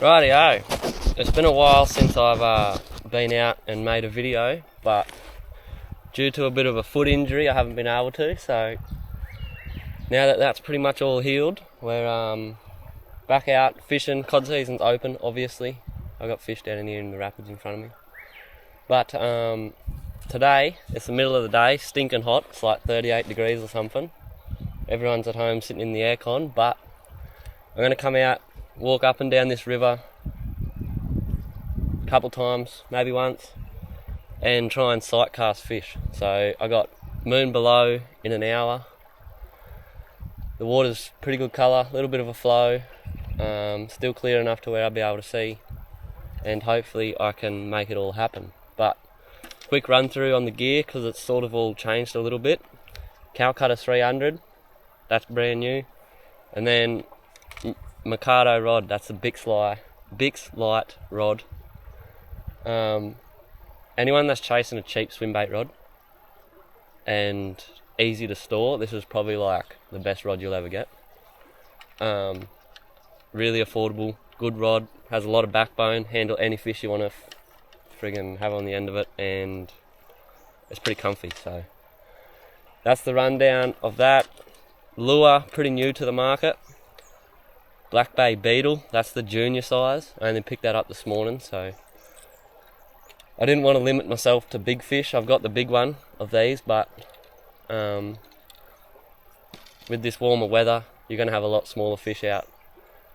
Rightio, it's been a while since I've been out and made a video, but due to a bit of a foot injury I haven't been able to, so now that that's pretty much all healed, we're back out fishing. Cod season's open, obviously. I've got fish down in here in the rapids in front of me. But today, it's the middle of the day, stinking hot, it's like 38 degrees or something. Everyone's at home sitting in the aircon, but I'm going to come out, walk up and down this river a couple times, maybe once, and try and sight cast fish. So I got moon below in an hour. The water's pretty good colour, a little bit of a flow, still clear enough to where I'll be able to see, and hopefully I can make it all happen. But quick run through on the gear because it's sort of all changed a little bit. Calcutta 300, that's brand new, and then Mikado rod, that's the Bix Light rod. Anyone that's chasing a cheap swim bait rod and easy to store, this is probably like the best rod you'll ever get. Really affordable, good rod, has a lot of backbone, handle any fish you want to friggin' have on the end of it, and it's pretty comfy. So that's the rundown of that. Lure, pretty new to the market. Black Bay Beetle, that's the junior size. I only picked that up this morning, so I didn't want to limit myself to big fish. I've got the big one of these, but with this warmer weather, you're going to have a lot smaller fish out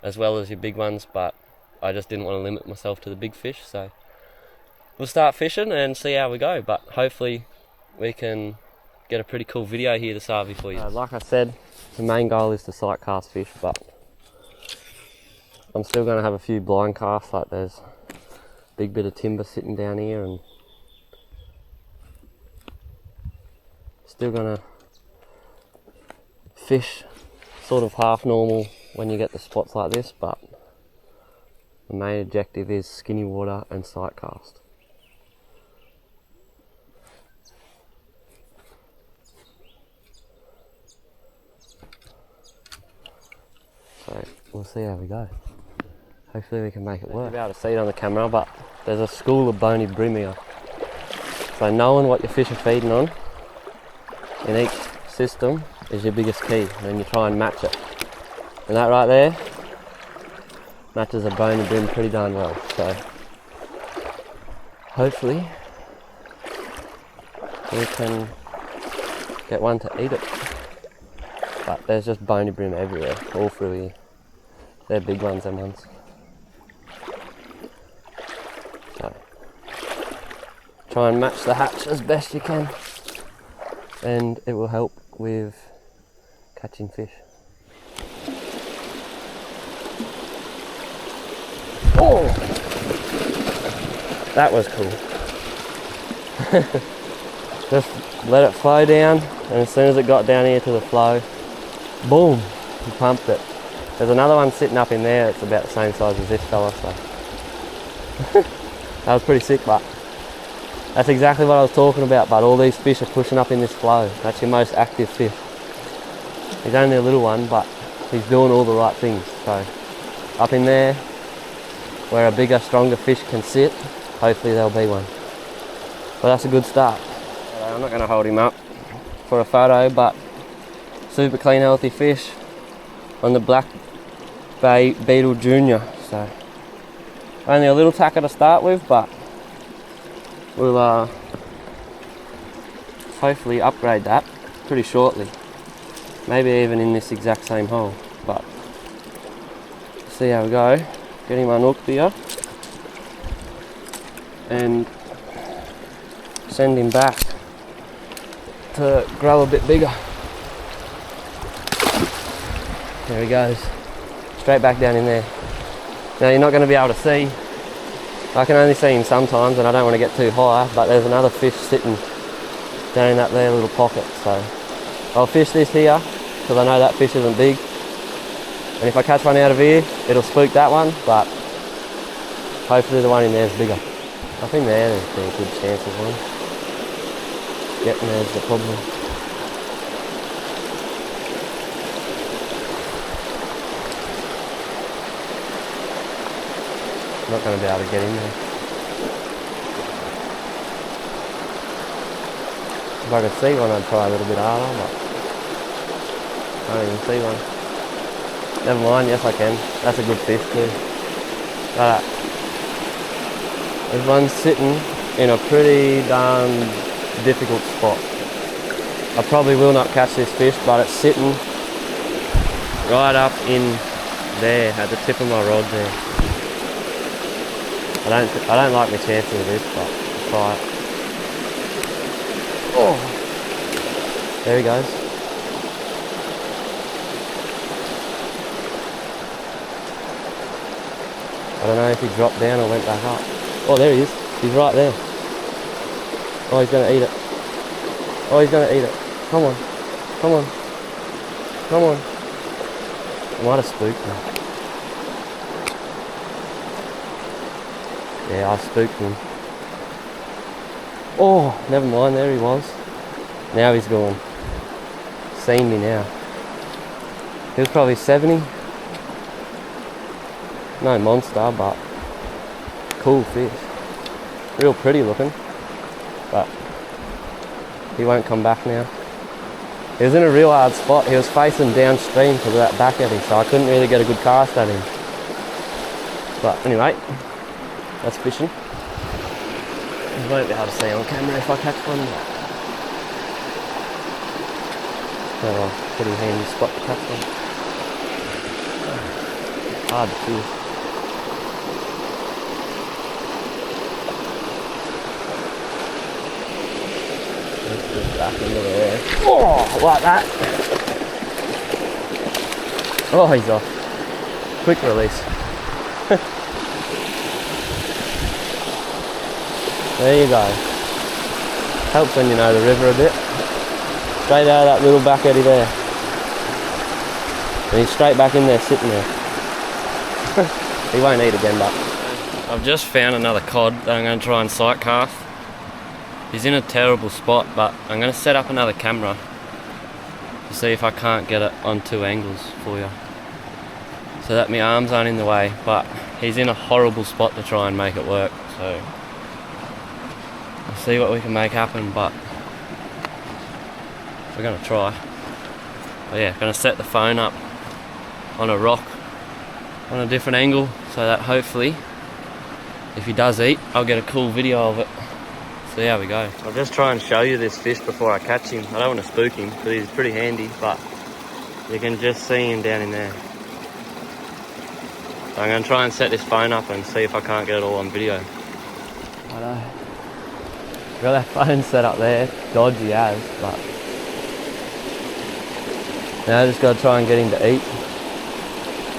as well as your big ones, but I just didn't want to limit myself to the big fish, so we'll start fishing and see how we go, but hopefully we can get a pretty cool video here this Arvy for you. Like I said, the main goal is to sight cast fish, but I'm still going to have a few blind casts. Like there's a big bit of timber sitting down here, and still going to fish sort of half normal when you get the spots like this, but the main objective is skinny water and sight cast. So we'll see how we go. Hopefully we can make it work. You'll be able to see it on the camera, but there's a school of bony brim here. So knowing what your fish are feeding on in each system is your biggest key, and then you try and match it. And that right there matches a bony brim pretty darn well. So hopefully we can get one to eat it. But there's just bony brim everywhere, all through here. They're big ones, them ones. So try and match the hatch as best you can, and it will help with catching fish. Oh! That was cool. Just let it flow down, and as soon as it got down here to the flow, boom, he pumped it. There's another one sitting up in there that's about the same size as this fella, so that was pretty sick. But that's exactly what I was talking about, but all these fish are pushing up in this flow. That's your most active fish. He's only a little one, but he's doing all the right things. So up in there where a bigger, stronger fish can sit, hopefully there'll be one. But that's a good start. I'm not going to hold him up for a photo, but super clean, healthy fish on the Black Bay Beetle Junior. So only a little tacker to start with, but we'll hopefully upgrade that pretty shortly. Maybe even in this exact same hole, but see how we go. Get him unhooked here and send him back to grow a bit bigger. There he goes, straight back down in there. Now you're not going to be able to see, I can only see him sometimes and I don't want to get too high, but there's another fish sitting down in that there little pocket, so I'll fish this here because I know that fish isn't big, and if I catch one out of here it'll spook that one, but hopefully the one in there is bigger. I think there's a good chance of one. Getting there's the problem. I'm not going to be able to get in there. If I could see one, I'd try a little bit harder, but I don't even see one. Never mind, yes I can. That's a good fish too. But there's one sitting in a pretty darn difficult spot. I probably will not catch this fish, but it's sitting right up in there at the tip of my rod there. I don't like my chances of this, but I'll try it. Oh, there he goes. I don't know if he dropped down or went back up. Oh, there he is. He's right there. Oh, he's going to eat it. Oh, he's going to eat it. Come on. Come on. Come on. I might have spooked him. Yeah, I spooked him. Oh, never mind. There he was. Now he's gone. Seen me now. He was probably 70. No monster, but cool fish. Real pretty looking, but he won't come back now. He was in a real hard spot. He was facing downstream because of that back eddy, so I couldn't really get a good cast at him. But anyway, that's fishing. I won't be able to see on camera if I catch one. So, pretty handy spot to catch one. Hard to fish. Back into there. Oh, like that. Oh, he's off. Quick release. There you go. Helps when you know the river a bit. Straight out of that little back eddy there. And he's straight back in there, sitting there. He won't eat again, but I've just found another cod that I'm going to try and sight cast. He's in a terrible spot, but I'm going to set up another camera to see if I can't get it on 2 angles for you, so that my arms aren't in the way. But he's in a horrible spot to try and make it work, so we'll see what we can make happen, but we're going to try. But yeah, going to set the phone up on a rock on a different angle, so that hopefully if he does eat, I'll get a cool video of it. See how we go. I'll just try and show you this fish before I catch him. I don't want to spook him because he's pretty handy, but you can just see him down in there. So I'm going to try and set this phone up and see if I can't get it all on video. Righto. Got that phone set up there, dodgy as, but now I just got to try and get him to eat.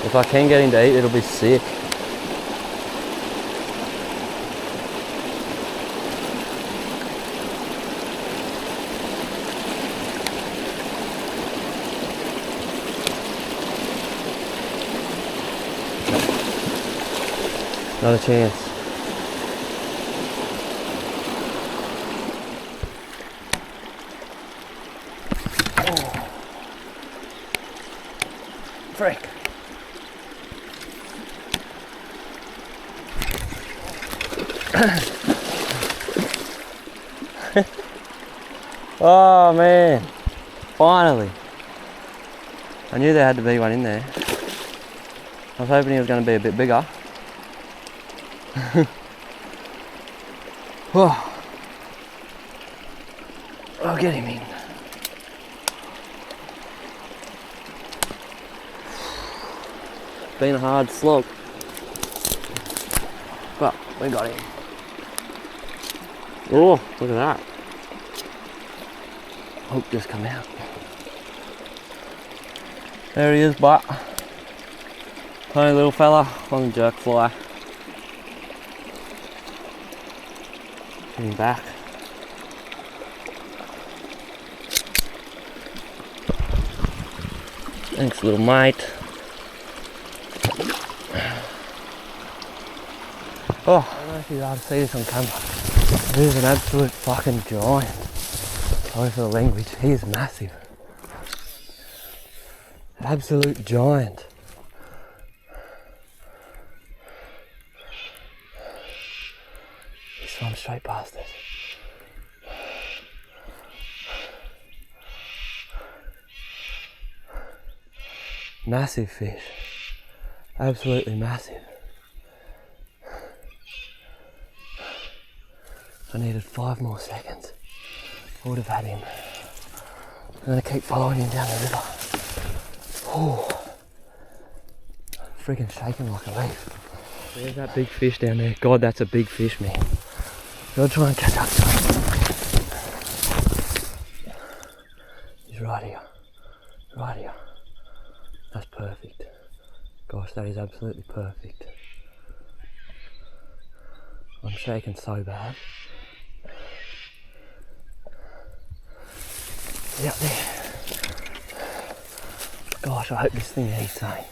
If I can get him to eat, it'll be sick. Not a chance. Oh. Frick. Oh man, finally. I knew there had to be one in there. I was hoping he was going to be a bit bigger. Oh. I'll get him in. Been a hard slog, but we got him. Oh, look at that. Hook just come out. There he is, but tiny little fella on the jerk fly. Getting back. Thanks, little mate. Oh, I don't know if you're able to see this on camera. This is an absolute fucking giant. Sorry for the language. He is massive. Absolute giant. swam straight past it. Massive fish. Absolutely massive. I needed 5 more seconds. I would have had him. I'm going to keep following him down the river. Oh, freaking shaking like a leaf. There's that big fish down there. God, that's a big fish, man. Gotta try and catch up to him. He's right here. Right here. That's perfect. Gosh, that is absolutely perfect. I'm shaking so bad. He's out there. Gosh, I hope this thing eats, eh?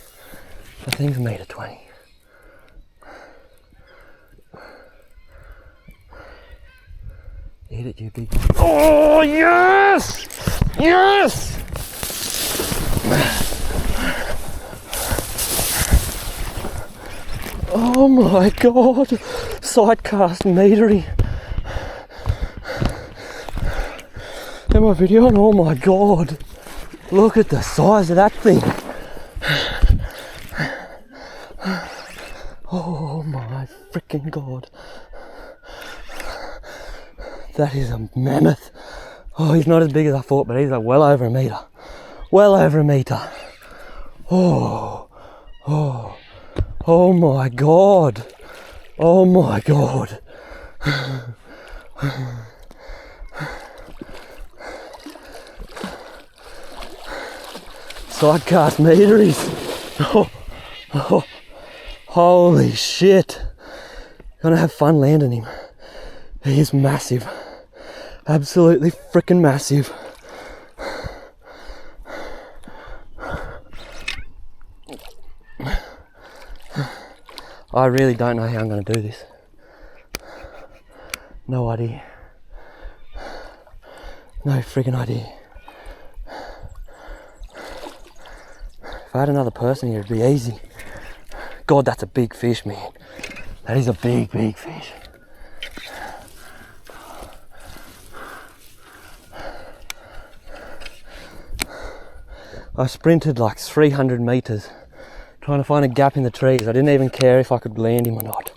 The thing's 1.20 m. Eat it, you big... Oh, yes! Yes! Oh my God! Sidecast meatery. Am I videoing? Oh my God! Look at the size of that thing. Oh my freaking God. That is a mammoth. Oh, he's not as big as I thought, but he's like well over 1 metre. Well over 1 metre. Oh, oh, oh my God. Oh my God. Sidecast meteries. Oh, oh, holy shit. Gonna have fun landing him. He is massive. Absolutely freaking massive. I really don't know how I'm going to do this. No idea. No freaking idea. If I had another person here, it'd be easy. God, that's a big fish, man. That is a big, big fish. I sprinted like 300 metres trying to find a gap in the trees. I didn't even care if I could land him or not.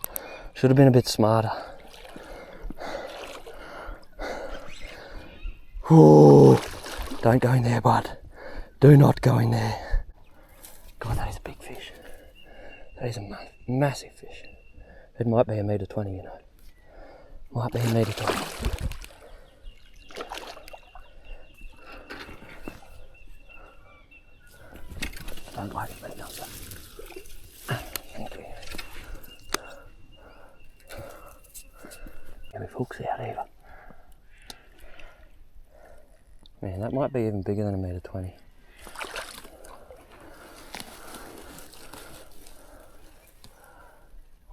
Should have been a bit smarter. Ooh, don't go in there, bud. Do not go in there. God, that is a big fish. That is a massive fish. It might be 1.20 m, you know. Might be 1.20 m. Don't like it, mate. Thank you. And if hooks out either. Man, that might be even bigger than 1.20 m.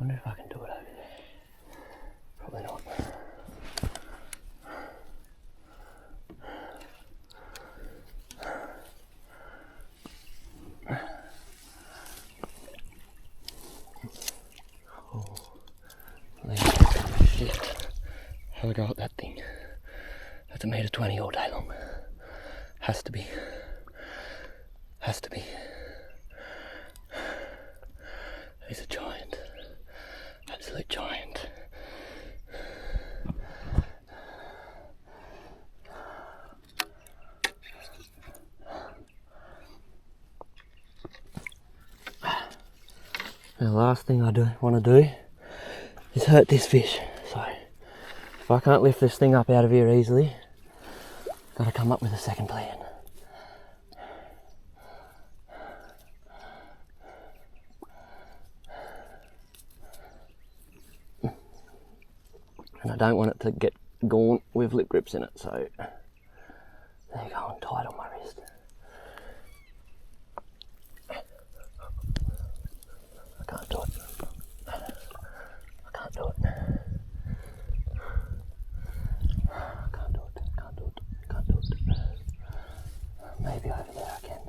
Wonder if I can do it over there. Probably not. Oh, shit. Have a go at that thing. That's 1.20 m all day long. Has to be. Has to be. He's a giant. Absolute giant. The last thing I want to do is hurt this fish. So if I can't lift this thing up out of here easily, got to come up with a second plan. And I don't want it to get gaunt with lip grips in it, so there you go, I'm tight on my wrist. I can't do it. I can't do it. I can't do it. Can't do it. Can't do it. Maybe over there I can.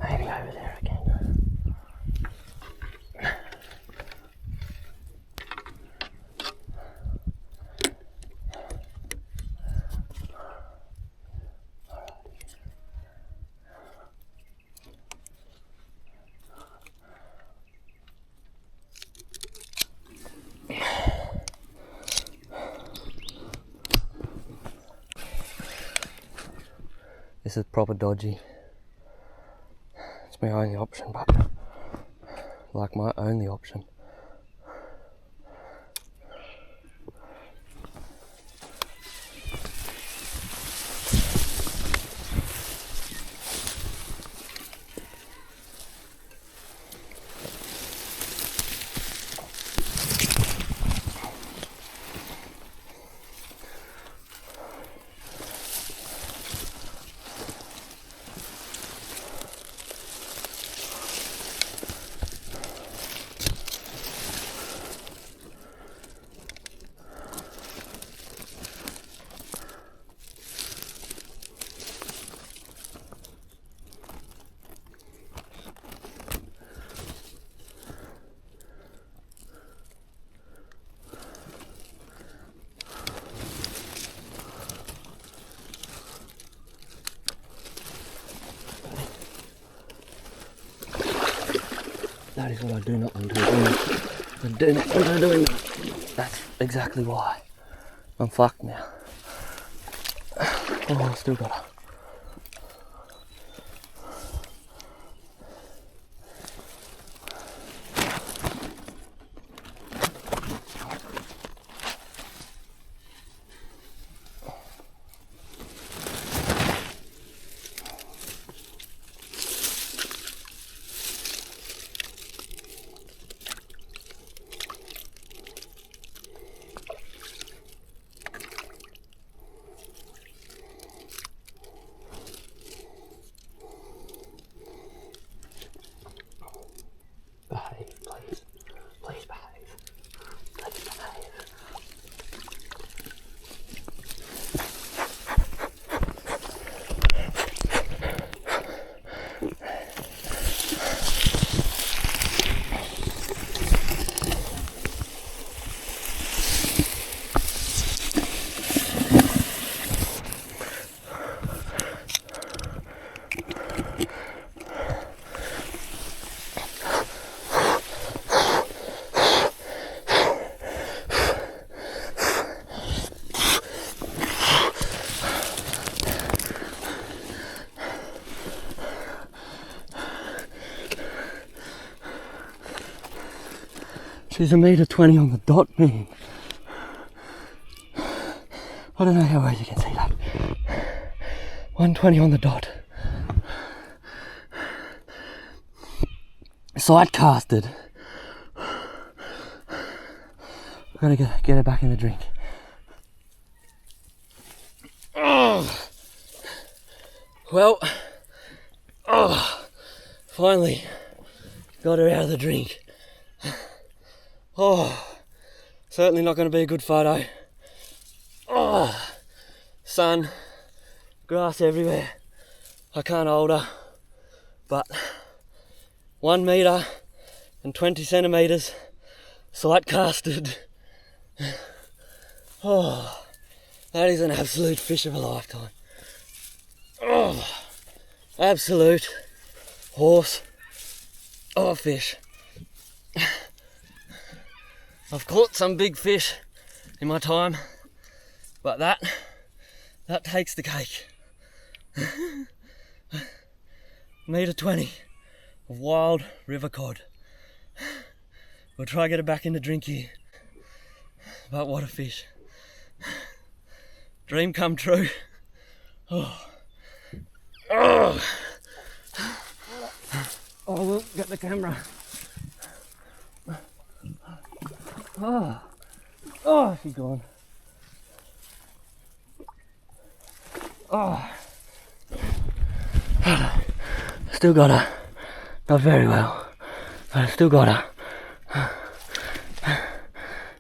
Maybe over there I can. This is proper dodgy. It's my only option, but like my only option. That is what I do not want to do. I do not want to do that. That's exactly why. I'm fucked now. Oh, I still got it. Behave, please. Please behave. Please behave. She's 1.20 on the dot, man. I don't know how well you can see that. 120 on the dot. Sight casted. I'm gonna get her back in the drink. Oh. Well, finally got her out of the drink. Oh, certainly not going to be a good photo. Oh, sun, grass everywhere. I can't hold her, but 1 metre and 20 centimetres sight casted. Oh, that is an absolute fish of a lifetime. Oh, absolute horse of a fish. I've caught some big fish in my time, but that takes the cake. 1.20 of wild river cod. We'll try to get it back in the drink here, but what a fish. Dream come true. Oh. Oh. I will get the camera. Oh, she's gone. Oh. Still got her. Not very well, but I still got her.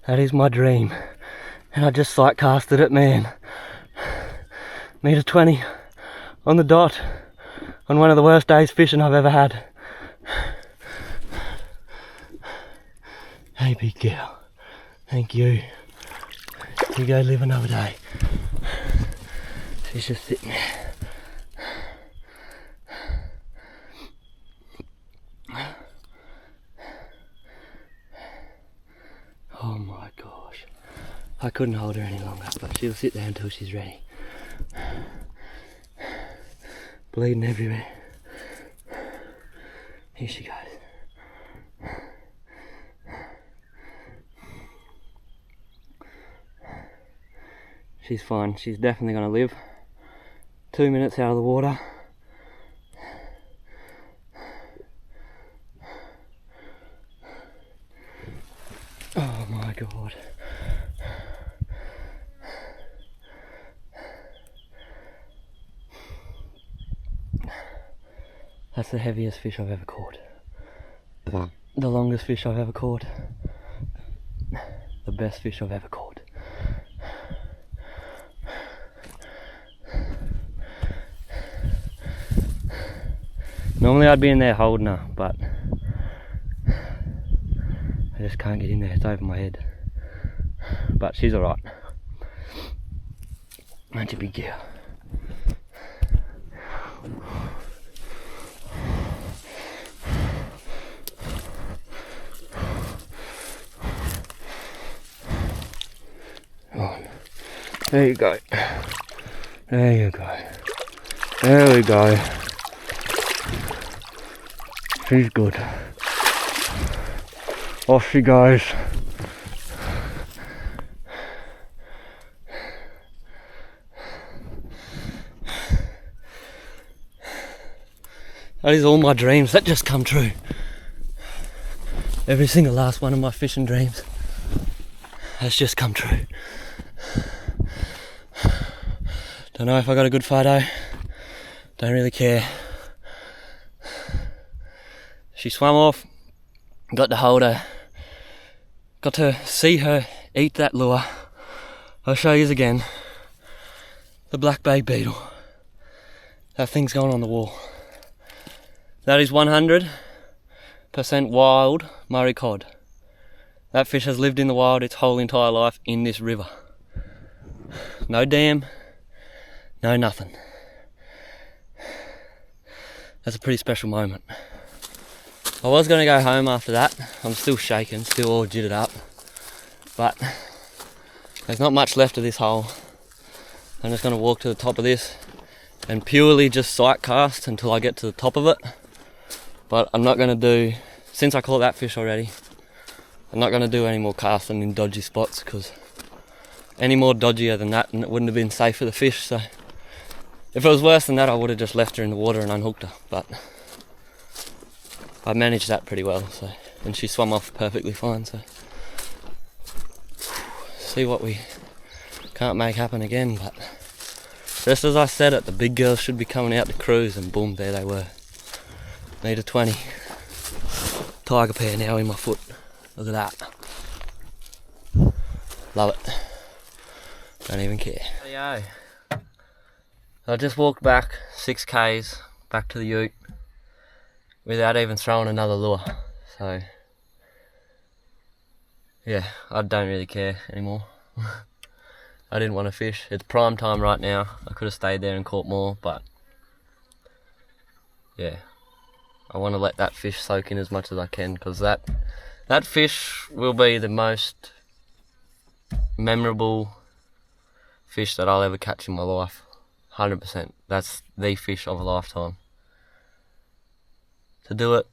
That is my dream. And I just sight casted it, man. 1.20 on the dot on one of the worst days fishing I've ever had. Hey, big girl. Thank you. You go live another day. She's just sitting there. Oh my gosh. I couldn't hold her any longer, but she'll sit there until she's ready. Bleeding everywhere. Here she goes. She's fine. She's definitely going to live. 2 minutes out of the water. Oh my god. That's the heaviest fish I've ever caught. The longest fish I've ever caught. The best fish I've ever caught. Normally I'd be in there holding her, but I just can't get in there, it's over my head. But she's alright. Aren't you, big girl? Oh, there you go. There you go. There we go. She's good. Off she goes. That is all my dreams. That just come true. Every single last one of my fishing dreams has just come true. Don't know if I got a good photo. Don't really care. She swam off. Got to hold her. Got to see her eat that lure. I'll show you again. The black bay beetle. That thing's going on the wall. That is 100% wild Murray cod. That fish has lived in the wild its whole entire life in this river. No dam, no nothing. That's a pretty special moment. I was going to go home after that. I'm still shaking, still all jittered up. But there's not much left of this hole. I'm just going to walk to the top of this and purely just sight cast until I get to the top of it. But I'm not going to do, since I caught that fish already, I'm not going to do any more casting in dodgy spots, because any more dodgier than that and it wouldn't have been safe for the fish. So if it was worse than that, I would have just left her in the water and unhooked her. But I managed that pretty well, so, and she swam off perfectly fine. So see what we can't make happen again. But just as I said it, the big girls should be coming out to cruise, and boom, there they were. Need a 20. Tiger pair now in my foot. Look at that. Love it. Don't even care. Yo. I just walked back 6 k's back to the ute without even throwing another lure. So yeah, I don't really care anymore. I didn't want to fish. It's prime time right now. I could have stayed there and caught more, but yeah, I want to let that fish soak in as much as I can, because that fish will be the most memorable fish that I'll ever catch in my life. 100%. That's the fish of a lifetime. To do it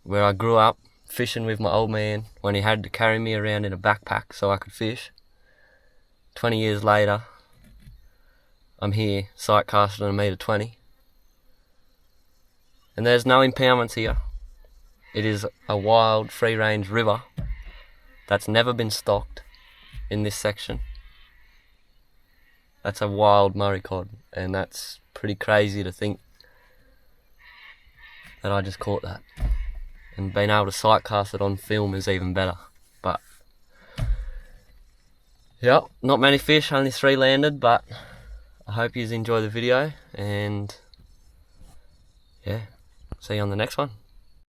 where I grew up fishing with my old man when he had to carry me around in a backpack so I could fish. 20 years later, I'm here sight casting on 1.20 meters. And there's no impoundments here. It is a wild, free-range river that's never been stocked in this section. That's a wild Murray cod, and that's pretty crazy to think that I just caught that. And being able to sight cast it on film is even better. But yeah, not many fish, only 3 landed, but I hope you enjoy the video, and yeah, see you on the next one.